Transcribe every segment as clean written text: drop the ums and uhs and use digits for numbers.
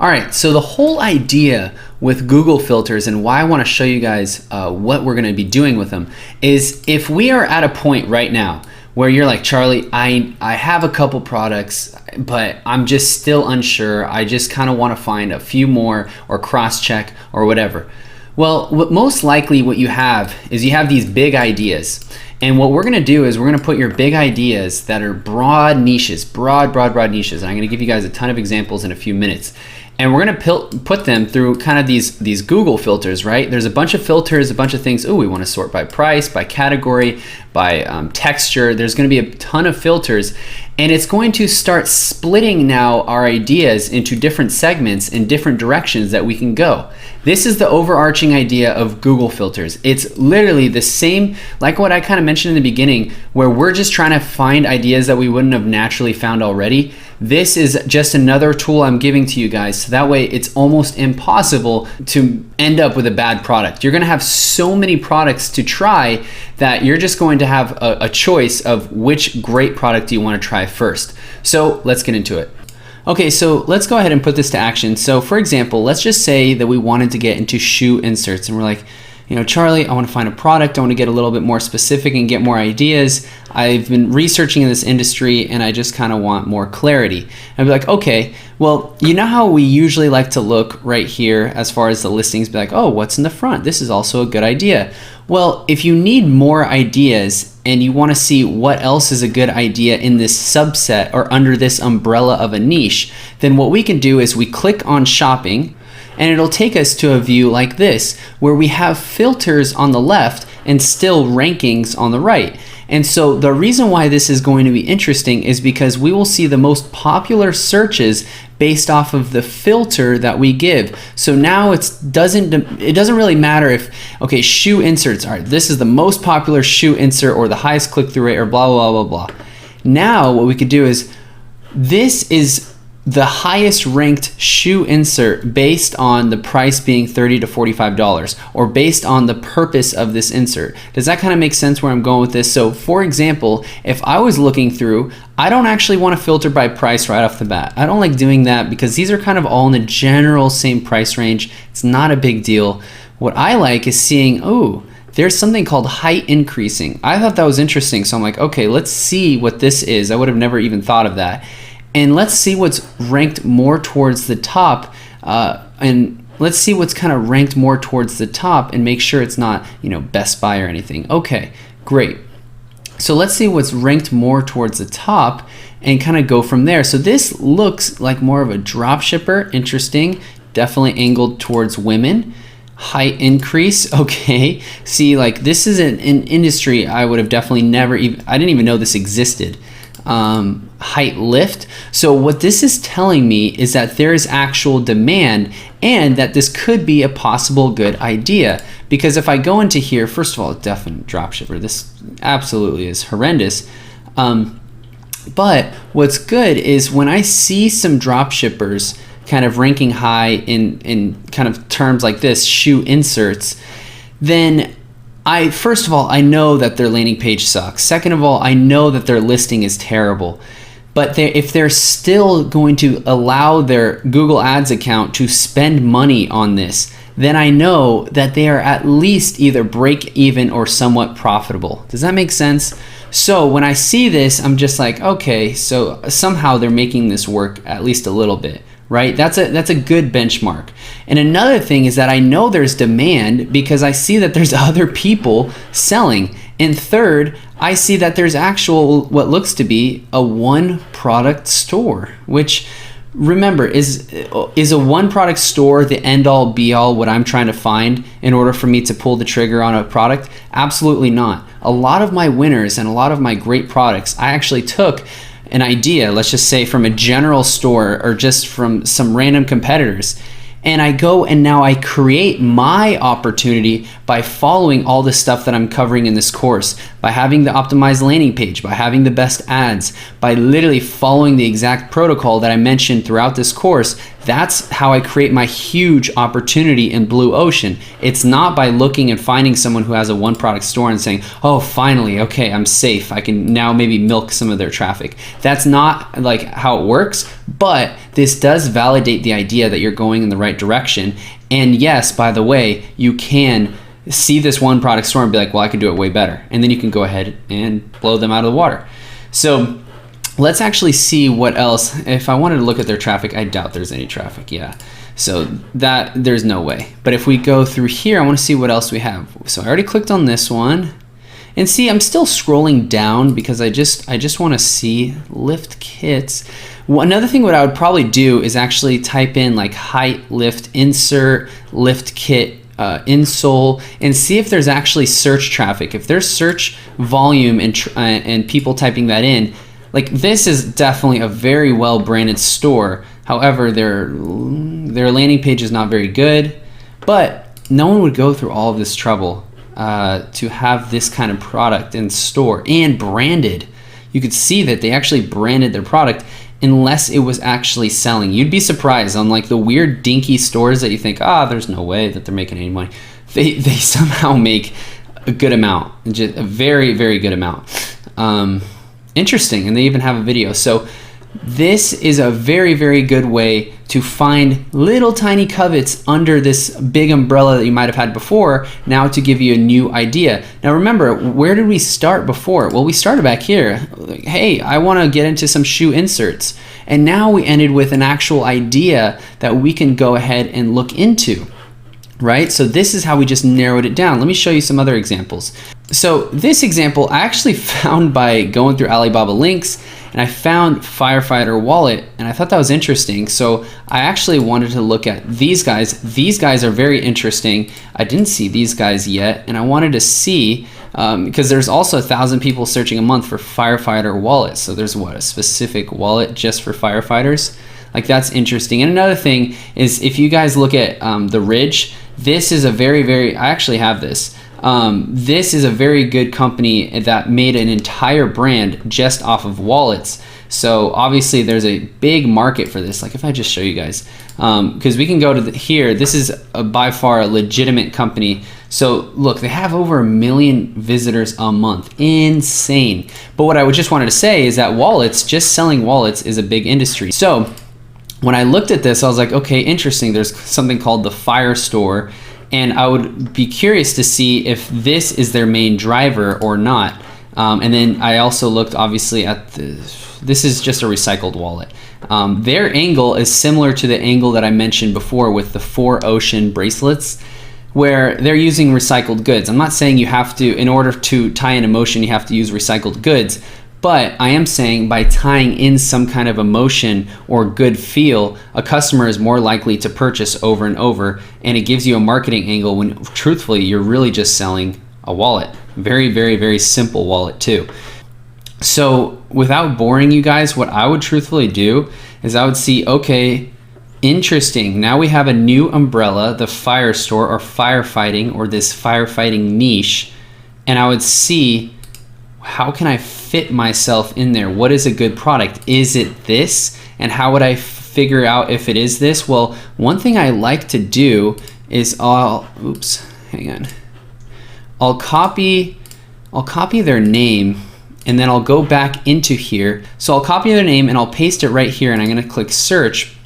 All right, so the whole idea with Google filters and why I want to show you guys what we're going to be doing with them is if we are at a point right now where you're like, Charlie, I have a couple products, but I'm just still unsure. I just kind of want to find a few more or cross-check or whatever. Well, most likely what you have is you have these big ideas. And what we're going to do is we're going to put your big ideas that are broad niches, broad niches. And I'm going to give you guys a ton of examples in a few minutes. And we're going to put them through kind of these Google filters, right? There's a bunch of filters, a bunch of things. Oh, we want to sort by price, by category, by texture. There's going to be a ton of filters. And it's going to start splitting now our ideas into different segments in different directions that we can go. This is the overarching idea of Google filters. It's literally the same, like what I kind of mentioned in the beginning, where we're just trying to find ideas that we wouldn't have naturally found already. This is just another tool I'm giving to you guys, so that way it's almost impossible to end up with a bad product. You're gonna have so many products to try that you're just going to have a choice of which great product you wanna try first. So let's get into it. Okay, so let's go ahead and put this to action. So for example, let's just say that we wanted to get into shoe inserts and we're like, you know, Charlie, I want to find a product. I want to get a little bit more specific and get more ideas. I've been researching in this industry and I just kind of want more clarity. I'd be like, okay, well, you know how we usually like to look right here as far as the listings, be like, oh, what's in the front? This is also a good idea. Well, if you need more ideas and you want to see what else is a good idea in this subset or under this umbrella of a niche, then what we can do is we click on shopping, and it'll take us to a view like this, where we have filters on the left and still rankings on the right. And so the reason why this is going to be interesting is because we will see the most popular searches based off of the filter that we give. So now it doesn't really matter if, okay, shoe inserts, all right, this is the most popular shoe insert or the highest click-through rate or blah, blah, blah, blah, blah. Now what we could do is, this is the highest ranked shoe insert based on the price being $30 to $45 or based on the purpose of this insert. Does that kind of make sense where I'm going with this? So for example, if I was looking through, I don't actually want to filter by price right off the bat. I don't like doing that because these are kind of all in the general same price range. It's not a big deal. What I like is seeing, oh, there's something called height increasing. I thought that was interesting. So I'm like, okay, let's see what this is. I would have never even thought of that. And let's see what's ranked more towards the top, and let's see what's kind of ranked more towards the top and make sure it's not, you know, Best Buy or anything. Okay, great. So let's see what's ranked more towards the top and kind of go from there. So this looks like more of a drop shipper. Interesting, definitely angled towards women. Height increase, okay. See, like this is an industry I would have definitely never even, I didn't even know this existed. Height lift. So what this is telling me is that there is actual demand and that this could be a possible good idea. Because if I go into here, first of all, definitely dropshipper. This absolutely is horrendous. But what's good is when I see some dropshippers kind of ranking high in kind of terms like this, shoe inserts, then first of all, I know that their landing page sucks. Second of all, I know that their listing is terrible. But if they're still going to allow their Google Ads account to spend money on this, then I know that they are at least either break even or somewhat profitable. Does that make sense? So when I see this, I'm just like, okay, so somehow they're making this work at least a little bit. Right? That's a good benchmark. And another thing is that I know there's demand because I see that there's other people selling. And third, I see that there's actual what looks to be a one product store, which remember is a one product store the end all be all what I'm trying to find in order for me to pull the trigger on a product? Absolutely not. A lot of my winners and a lot of my great products, I actually took an idea, let's just say from a general store or just from some random competitors, and I go and now I create my opportunity by following all the stuff that I'm covering in this course, by having the optimized landing page, by having the best ads, by literally following the exact protocol that I mentioned throughout this course. That's how I create my huge opportunity in Blue Ocean. It's not by looking and finding someone who has a one product store and saying, oh, finally, okay, I'm safe. I can now maybe milk some of their traffic. That's not like how it works, but this does validate the idea that you're going in the right direction. And yes, by the way, you can see this one product store and be like, well, I can do it way better. And then you can go ahead and blow them out of the water. So let's actually see what else. If I wanted to look at their traffic, I doubt there's any traffic. Yeah. So that there's no way. But if we go through here, I want to see what else we have. So I already clicked on this one. And see, I'm still scrolling down because I just want to see lift kits. Well, another thing what I would probably do is actually type in like height lift insert lift kit insole and see if there's actually search traffic. If there's search volume and people typing that in, like this is definitely a very well branded store. However, their landing page is not very good, but no one would go through all of this trouble to have this kind of product in store and branded. You could see that they actually branded their product unless it was actually selling. You'd be surprised on like the weird dinky stores that you think, there's no way that they're making any money. They somehow make a good amount, just a very, very good amount. Interesting, and they even have a video. So this is a very, very good way to find little tiny covets under this big umbrella that you might have had before, now to give you a new idea. Now remember, where did we start before? Well, we started back here. Like, hey, I want to get into some shoe inserts. And now we ended with an actual idea that we can go ahead and look into, right? So this is how we just narrowed it down. Let me show you some other examples. So this example I actually found by going through Alibaba links, and I found Firefighter Wallet, and I thought that was interesting. So I actually wanted to look at these guys. These guys are very interesting. I didn't see these guys yet, and I wanted to see, because there's also 1,000 people searching a month for Firefighter Wallet. So there's a specific wallet just for firefighters. Like that's interesting. And another thing is if you guys look at the Ridge, this is a very, I actually have this. This is a very good company that made an entire brand just off of wallets. So obviously there's a big market for this. Like if I just show you guys, because we can go to here, this is by far a legitimate company. So look, they have over 1 million visitors a month. Insane. But what I just wanted to say is that wallets, just selling wallets is a big industry. So when I looked at this, I was like, okay, interesting. There's something called the Fire Store. And I would be curious to see if this is their main driver or not. And then I also looked obviously at this is just a recycled wallet. Their angle is similar to the angle that I mentioned before with the 4Ocean bracelets, where they're using recycled goods. I'm not saying you have to, in order to tie in emotion, you have to use recycled goods. But I am saying by tying in some kind of emotion or good feel, a customer is more likely to purchase over and over, and it gives you a marketing angle when truthfully you're really just selling a wallet. Very, very, very simple wallet too. So without boring you guys, what I would truthfully do is I would see, okay, interesting. Now we have a new umbrella, the Fire Store or firefighting or this firefighting niche, and I would see, how can I fit myself in there? What is a good product? Is it this? And how would I figure out if it is this? Well, one thing I like to do is I'll copy their name, and then I'll go back into here. So I'll copy their name and I'll paste it right here, and I'm gonna click search.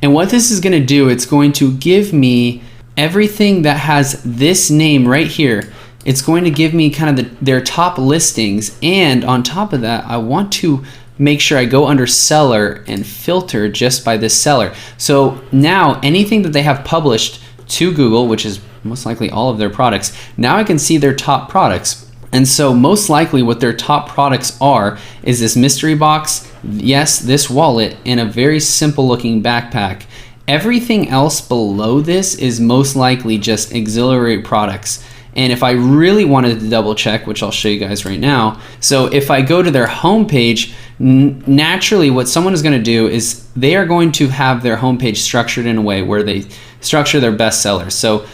And what this is gonna do, it's going to give me everything that has this name right here. It's going to give me kind of their top listings, and on top of that, I want to make sure I go under seller and filter just by this seller. So now anything that they have published to Google, which is most likely all of their products, now I can see their top products. And so most likely what their top products are is this mystery box, yes, this wallet, and a very simple looking backpack. Everything else below this is most likely just auxiliary products. And if I really wanted to double check, which I'll show you guys right now, so if I go to their homepage, naturally what someone is going to do is they are going to have their homepage structured in a way where they structure their best sellers. So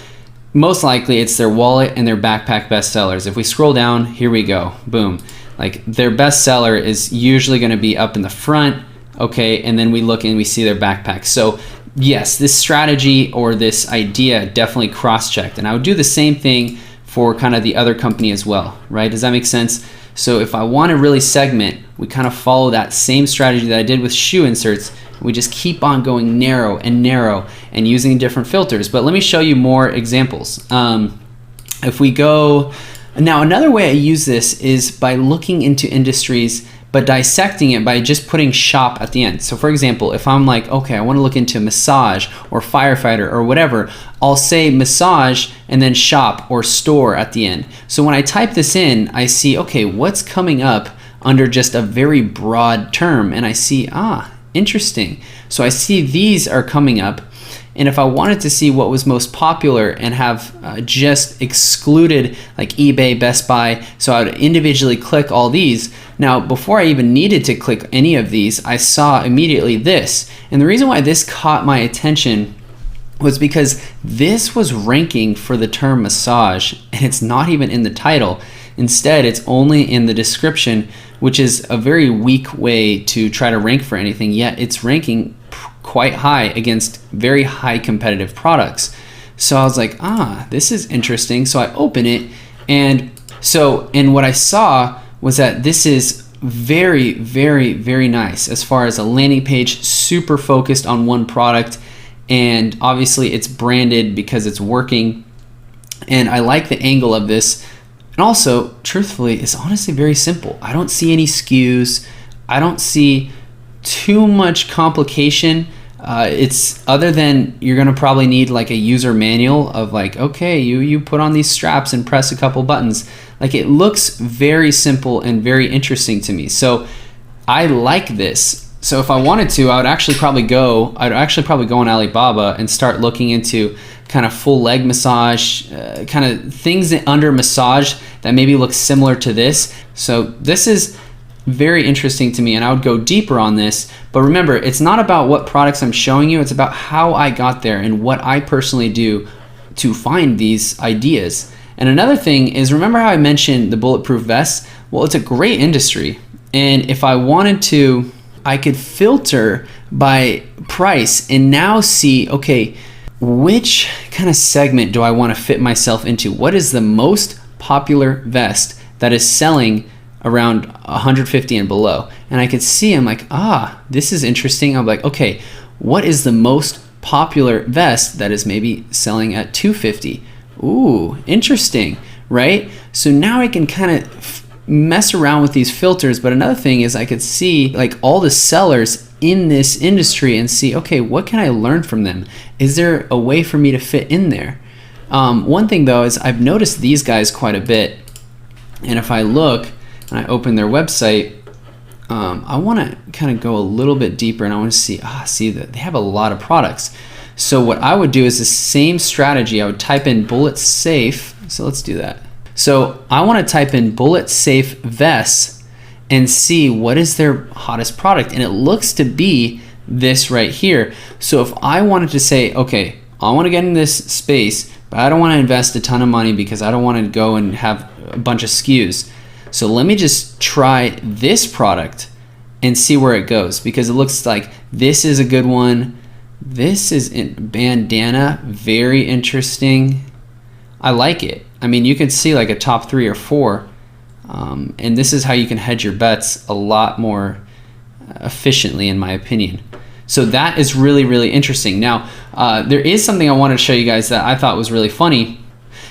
most likely it's their wallet and their backpack bestsellers. If we scroll down, here we go, boom. Like their bestseller is usually going to be up in the front, okay, and then we look and we see their backpack. So yes, this strategy or this idea definitely cross-checked, and I would do the same thing for kind of the other company as well, right? Does that make sense? So if I want to really segment, we kind of follow that same strategy that I did with shoe inserts. We just keep on going narrow and using different filters. But let me show you more examples. If we go, now another way I use this is by looking into industries but dissecting it by just putting shop at the end. So for example, if I'm like, okay, I want to look into massage or firefighter or whatever, I'll say massage and then shop or store at the end. So when I type this in, I see, okay, what's coming up under just a very broad term, and I see, interesting. So I see these are coming up, and if I wanted to see what was most popular and have just excluded like eBay, Best Buy, so I would individually click all these. Now, before I even needed to click any of these, I saw immediately this. And the reason why this caught my attention was because this was ranking for the term massage, and it's not even in the title. Instead, it's only in the description, which is a very weak way to try to rank for anything, yet it's ranking quite high against very high competitive products. So I was like, this is interesting. So I open it, and what I saw was that this is very, very, very nice as far as a landing page, super focused on one product, and obviously it's branded because it's working, and I like the angle of this. And also, truthfully, it's honestly very simple. I don't see any SKUs. I don't see too much complication. It's other than you're gonna probably need like a user manual of like, okay, you put on these straps and press a couple buttons. Like, it looks very simple and very interesting to me. So I like this. So if I wanted to, I'd actually probably go on Alibaba and start looking into kind of full leg massage, kind of things that under massage that maybe look similar to this. So this is very interesting to me, and I would go deeper on this. But remember, it's not about what products I'm showing you, it's about how I got there and what I personally do to find these ideas. And another thing is, remember how I mentioned the bulletproof vest? Well, it's a great industry, and if I wanted to, I could filter by price and now see, okay, which kind of segment do I want to fit myself into? What is the most popular vest that is selling around 150 and below? And I could see, I'm like, this is interesting. I'm like, okay, what is the most popular vest that is maybe selling at 250? Ooh, interesting, right? So now I can kind of mess around with these filters. But another thing is I could see like all the sellers in this industry and see, okay, what can I learn from them? Is there a way for me to fit in there? One thing though is I've noticed these guys quite a bit, and if I look and I open their website, I want to kind of go a little bit deeper, and I want to see that they have a lot of products. So what I would do is the same strategy. I would type in bullet safe. So let's do that. So I want to type in bullet safe vests and see what is their hottest product, and it looks to be this right here. So if I wanted to say, okay, I want to get in this space, but I don't want to invest a ton of money because I don't want to go and have a bunch of SKUs. So let me just try this product and see where it goes, because it looks like this is a good one. This is in bandana, very interesting. I like it. I mean, you can see like a top 3 or 4, and this is how you can hedge your bets a lot more efficiently, in my opinion. So that is really, really interesting. Now, there is something I wanted to show you guys that I thought was really funny.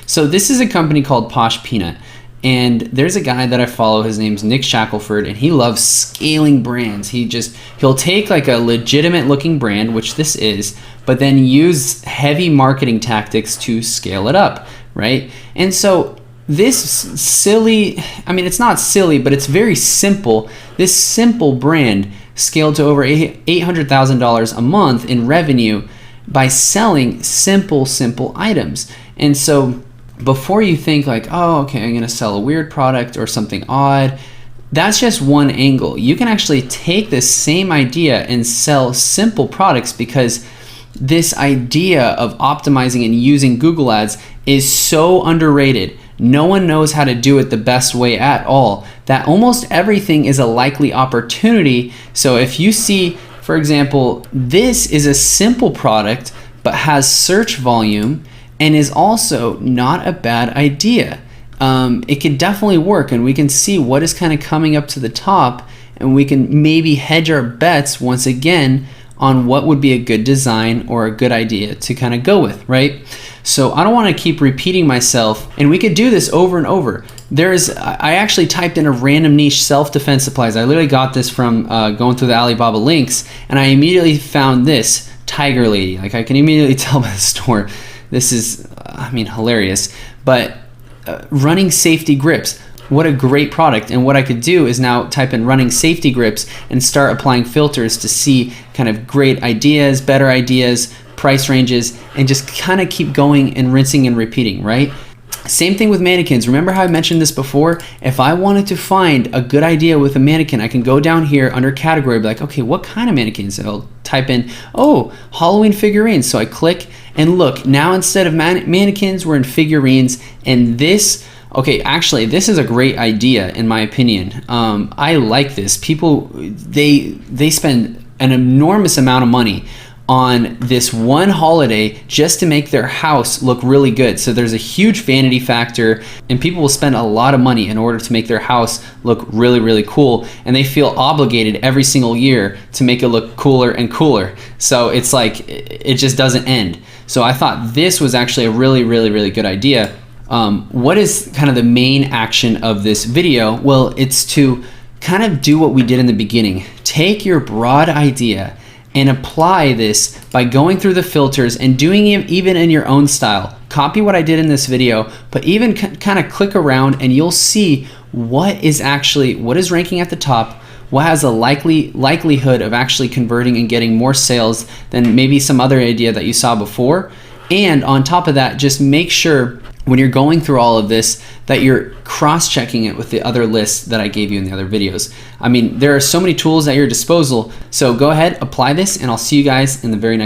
So this is a company called Posh Peanut, and there's a guy that I follow. His name's Nick Shackelford, and he loves scaling brands. He'll take like a legitimate looking brand, which this is, but then use heavy marketing tactics to scale it up, right? And so this silly, I mean, it's not silly, but it's very simple. This simple brand scaled to over $800,000 a month in revenue by selling simple items. And so before you think like, oh, okay, I'm gonna sell a weird product or something odd, that's just one angle. You can actually take this same idea and sell simple products, because this idea of optimizing and using Google Ads is so underrated. No one knows how to do it the best way at all, that almost everything is a likely opportunity. So if you see, for example, this is a simple product but has search volume and is also not a bad idea. It could definitely work, and we can see what is kind of coming up to the top, and we can maybe hedge our bets once again on what would be a good design or a good idea to kind of go with, right? So I don't want to keep repeating myself, and we could do this over and over. I actually typed in a random niche self-defense supplies. I literally got this from going through the Alibaba links, and I immediately found this Tiger Lady. Like, I can immediately tell by the store. This is, hilarious. But running safety grips. What a great product. And what I could do is now type in running safety grips and start applying filters to see kind of great ideas, better ideas, price ranges, and just kind of keep going and rinsing and repeating, right? Same thing with mannequins. Remember how I mentioned this before? If I wanted to find a good idea with a mannequin, I can go down here under category, be like, okay, what kind of mannequins? And I'll type in, oh, Halloween figurines. So I click and look. Now instead of mannequins, we're in figurines. And this, okay, actually, this is a great idea in my opinion. I like this. People, they spend an enormous amount of money on this one holiday just to make their house look really good. So there's a huge vanity factor, and people will spend a lot of money in order to make their house look really, really cool, and they feel obligated every single year to make it look cooler and cooler. So it's like, it just doesn't end. So I thought this was actually a really, really, really good idea. What is kind of the main action of this video? Well, it's to kind of do what we did in the beginning. Take your broad idea and apply this by going through the filters and doing it even in your own style. Copy what I did in this video, but even kind of click around and you'll see what is ranking at the top, what has a likelihood of actually converting and getting more sales than maybe some other idea that you saw before. And on top of that, just make sure when you're going through all of this that you're cross-checking it with the other lists that I gave you in the other videos. There are so many tools at your disposal, so go ahead, apply this, and I'll see you guys in the very next